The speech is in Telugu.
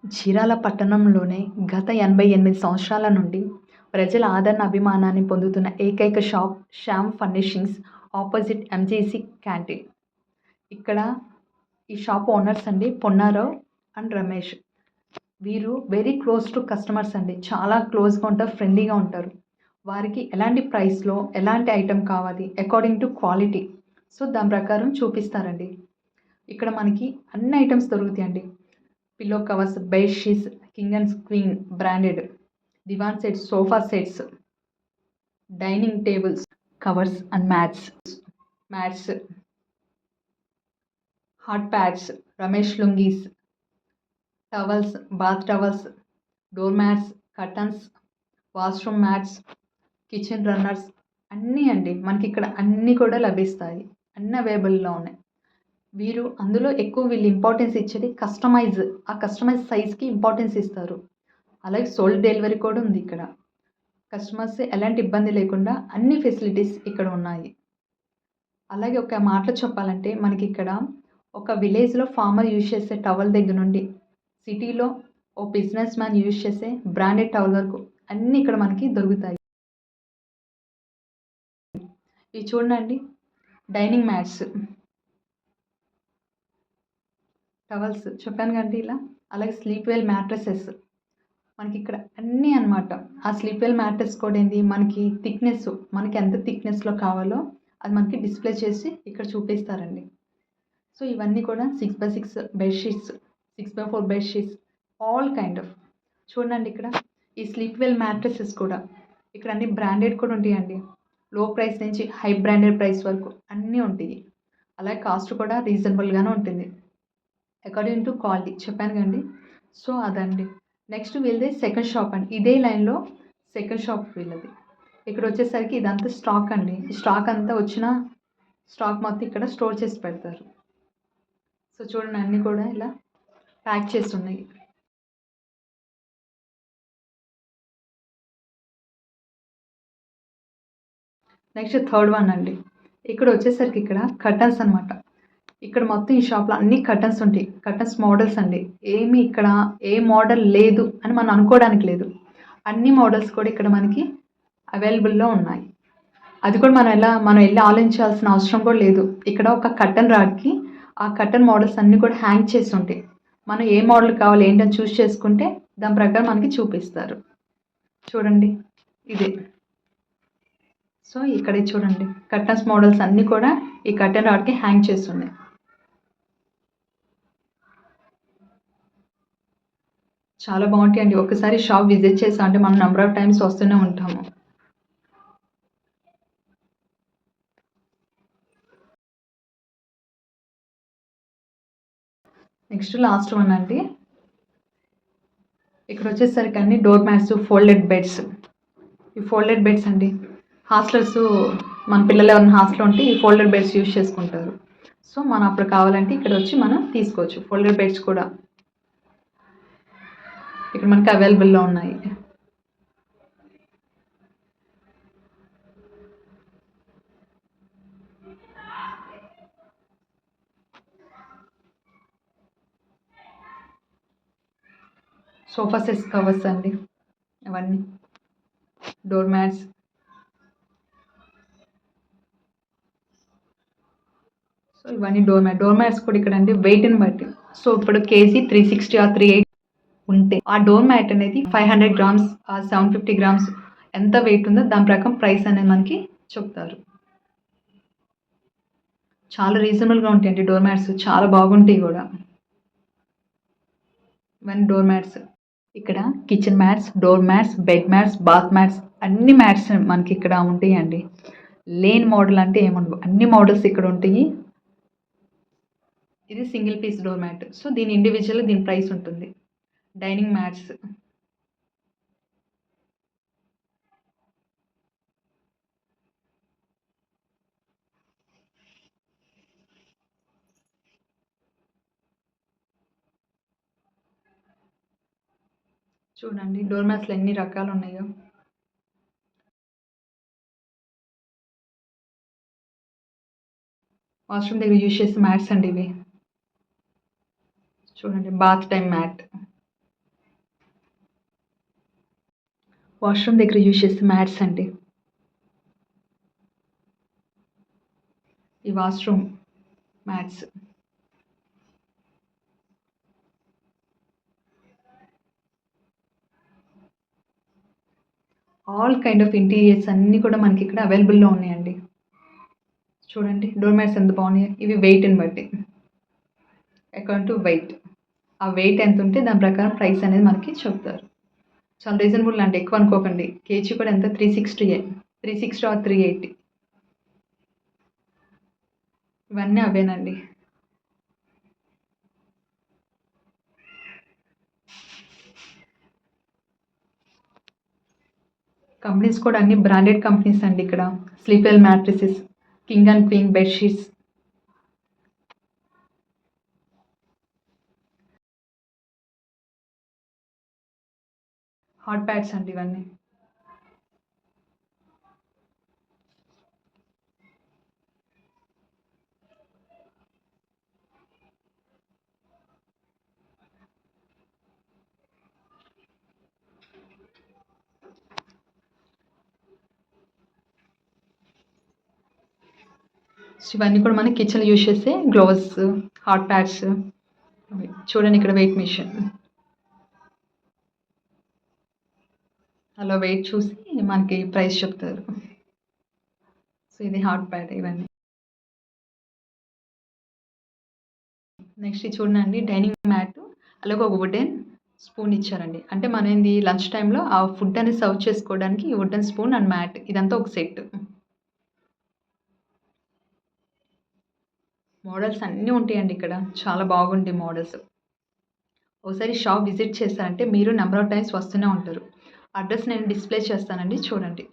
చీరాల పట్టణంలోనే గత 88 సంవత్సరాల నుండి ప్రజల ఆదరణ, అభిమానాన్ని పొందుతున్న ఏకైక shop Shyam furnishings opposite MGC canteen. ఇక్కడ ఈ షాప్ ఓనర్స్ అండి పొన్నారావు అండ్ రమేష్. వీరు వెరీ క్లోజ్ టు కస్టమర్స్ అండి. చాలా క్లోజ్‌గా ఉంటారు, ఫ్రెండ్లీగా ఉంటారు. వారికి ఎలాంటి ప్రైస్‌లో ఎలాంటి ఐటెమ్ కావాలి అకార్డింగ్ టు క్వాలిటీ. సో, దాని ప్రకారం చూపిస్తారండి. ఇక్కడ మనకి అన్ని ఐటెమ్స్ దొరుకుతాయండి. Pillow covers, bed sheets, king and queen branded, divan sets, sofa sets, dining tables, covers and mats, hot pads, Ramesh lungis, towels, bath towels, door mats, curtains, washroom mats, kitchen runners అన్నీ అండి. మనకి ఇక్కడ అన్నీ కూడా లభిస్తాయి. అన్నీ అవైలబుల్‌లో ఉన్నాయి. అందులో ఎక్కువ వీళ్ళు ఇంపార్టెన్స్ ఇచ్చేది ఆ కస్టమైజ్ సైజ్‌కి ఇంపార్టెన్స్ ఇస్తారు. అలాగే సోల్ డెలివరీ కూడా ఉంది ఇక్కడ. కస్టమర్స్ ఎలాంటి ఇబ్బంది లేకుండా అన్ని ఫెసిలిటీస్ ఇక్కడ ఉన్నాయి. అలాగే ఒక మాటలో చెప్పాలంటే మనకిక్కడ ఒక విలేజ్‌లో ఫార్మర్ యూజ్ చేసే టవల్ దగ్గర నుండి సిటీలో ఓ బిజినెస్ మ్యాన్ యూజ్ చేసే బ్రాండెడ్ టవల్ వరకు అన్నీ ఇక్కడ మనకి దొరుకుతాయి. ఇవి చూడండి, డైనింగ్ మ్యాట్స్, టవల్స్ చెప్పాను కదండీ ఇలా. అలాగే స్లీప్ వెల్ మ్యాట్రెసెస్ మనకి ఇక్కడ అన్నీ అనమాట. ఆ స్లీప్ వెల్ మ్యాట్రెస్ కూడా ఏంది మనకి మనకి ఎంత థిక్‌నెస్‌లో కావాలో అది మనకి డిస్‌ప్లే చేసి ఇక్కడ చూపిస్తారండి. సో, ఇవన్నీ కూడా 6x6 bed sheets, 6x4 bed sheets, all kind of. చూడండి ఇక్కడ ఈ స్లీప్ వెల్ మ్యాట్రెసెస్ కూడా ఇక్కడ అన్ని బ్రాండెడ్ కూడా ఉంటాయండి. లో ప్రైస్ నుంచి హై బ్రాండెడ్ ప్రైస్ వరకు అన్నీ ఉంటాయి. అలాగే కాస్ట్ కూడా రీజనబుల్‌గానే ఉంటుంది. అకార్డింగ్ టు క్వాలిటీ చెప్పాను కదండీ. సో, అదండి. నెక్స్ట్ వీళ్ళది సెకండ్ షాప్ అండి. ఇదే లైన్‌లో సెకండ్ షాప్ వీళ్ళది. ఇక్కడ వచ్చేసరికి ఇదంతా స్టాక్ అండి. ఈ స్టాక్ అంతా వచ్చిన స్టాక్ మొత్తం ఇక్కడ స్టోర్ చేసి పెడతారు. సో, చూడండి అన్నీ కూడా ఇలా ప్యాక్ చేసి ఉన్నాయి. నెక్స్ట్ థర్డ్ వన్ అండి. ఇక్కడ వచ్చేసరికి ఇక్కడ కర్టన్స్ అనమాట. ఇక్కడ మొత్తం ఈ షాప్‌లో అన్ని కర్టన్స్ ఉంటాయి. కర్టన్స్ మోడల్స్ అండి. ఏమి ఇక్కడ ఏ మోడల్ లేదు అని మనం అనుకోవడానికి లేదు. అన్ని మోడల్స్ కూడా ఇక్కడ మనకి అవైలబుల్‌లో ఉన్నాయి. అది కూడా మనం ఎళ్లి ఆలోచించాల్సిన అవసరం కూడా లేదు. ఇక్కడ ఒక కర్టన్ రాడ్‌కి ఆ కర్టన్ మోడల్స్ అన్నీ కూడా హ్యాంగ్ చేసి ఉంటాయి. మనం ఏ మోడల్ కావాలి ఏంటని చూస్ చేసుకుంటే దాని ప్రకారం మనకి చూపిస్తారు. చూడండి ఇదే. సో, ఇక్కడే చూడండి కర్టన్స్ మోడల్స్ అన్నీ కూడా ఈ కర్టన్ రాడ్‌కి హ్యాంగ్ చేసి ఉన్నాయి. చాలా బాగుంటాయండి. ఒక్కసారి షాప్ విజిట్ చేసామంటే మనం నంబర్ ఆఫ్ టైమ్స్ వస్తూనే ఉంటాము. నెక్స్ట్ లాస్ట్ వన్ అండి. ఇక్కడ వచ్చేసరికి అన్ని డోర్ మ్యాట్స్, ఫోల్డెడ్ బెడ్స్. ఈ ఫోల్డెడ్ బెడ్స్ అండి. హాస్టలర్స్ మన పిల్లలు ఎవరైనా హాస్టల్‌లో ఉంటే ఈ ఫోల్డెడ్ బెడ్స్ యూజ్ చేసుకుంటారు. సో, మనం అప్పుడు కావాలంటే ఇక్కడ వచ్చి మనం తీసుకోవచ్చు. ఫోల్డెడ్ బెడ్స్ కూడా ఇక్కడ మనకి అవైలబుల్‌లో ఉన్నాయి. సోఫా సెట్స్ కవర్స్ అండి అవన్నీ. Door mats. సో, ఇవన్నీ డోర్ మ్యాట్స్ కూడా ఇక్కడ అండి వెయిట్‌ని బట్టి. సో, ఇప్పుడు కేజీ 360 ఆర్ 380 ఉంటే ఆ డోర్ మ్యాట్ అనేది 500 గ్రామ్స్, 750 గ్రామ్స్ ఎంత వెయిట్ ఉందో దాని ప్రకారం ప్రైస్ అనేది మనకి చెప్తారు. చాలా రీజనబుల్‌గా ఉంటాయండి డోర్ మ్యాట్స్. చాలా బాగుంటాయి కూడా. ఇవన్నీ డోర్ మ్యాట్స్. ఇక్కడ kitchen mats, door mats, bed mats, bath mats అన్ని మ్యాట్స్ మనకి ఇక్కడ ఉంటాయండి. లేని మోడల్ అంటే ఏముండవు. అన్ని మోడల్స్ ఇక్కడ ఉంటాయి. ఇది single piece door mat. So, దీని ప్రైస్ ఉంటుంది. Dining mats. చూడండి డోర్ మ్యాట్స్‌లో ఎన్ని రకాలు ఉన్నాయో. వాష్‌రూమ్ దగ్గర యూజ్ చేసే మ్యాట్స్ అండి ఇవి. చూడండి బాత్ టైమ్ మ్యాట్. వాష్రూమ్ దగ్గర యూజ్ చేసే మ్యాట్స్ అండి. ఈ washroom mats. All kind of interiors అన్నీ కూడా మనకి ఇక్కడ అవైలబుల్‌లో ఉన్నాయండి. చూడండి డోర్ మ్యాట్స్ ఎంత బాగున్నాయో. ఇవి వెయిట్‌ని బట్టి. According to weight. ఆ వెయిట్ ఎంత ఉంటే దాని ప్రకారం ప్రైస్ అనేది మనకి చెప్తారు. చాలా రీజనబుల్ అండి. ఎక్కువ అనుకోకండి. కేజీ కూడా ఎంత 360 360 ఆర్ 380. ఇవన్నీ అవేనండి. కంపెనీస్ కూడా అన్ని బ్రాండెడ్ కంపెనీస్ అండి ఇక్కడ. Sleepwell mattresses, king and queen bedsheets. Hot pads అండి ఇవన్నీ. సో ఇవన్నీ కూడా మనం కిచెన్‌లో యూజ్ చేసే గ్లోవ్స్, హాట్ ప్యాడ్స్. అవి. చూడండి ఇక్కడ వెయిట్ మెషిన్. అలా వెయిట్ చూసి మనకి ప్రైస్ చెప్తారు. సో ఇది హాట్ ప్యాడ్ ఇవన్నీ. నెక్స్ట్ ఇది చూడండి డైనింగ్ మ్యాట్. అలాగే ఒక వుడెన్ స్పూన్ ఇచ్చారండి. అంటే మనది లంచ్ టైమ్‌లో ఆ ఫుడ్ అనేది సర్వ్ చేసుకోవడానికి ఈ వుడెన్ స్పూన్ అండ్ మ్యాట్ ఇదంతా ఒక సెట్. మోడల్స్ అన్నీ ఉంటాయండి ఇక్కడ. చాలా బాగుంటాయి మోడల్స్. ఒకసారి షాప్ విజిట్ చేశారంటే మీరు నంబర్ ఆఫ్ టైమ్స్ వస్తూనే ఉంటారు. అడ్రస్ నేను డిస్‌ప్లే చేస్తానండి చూడండి.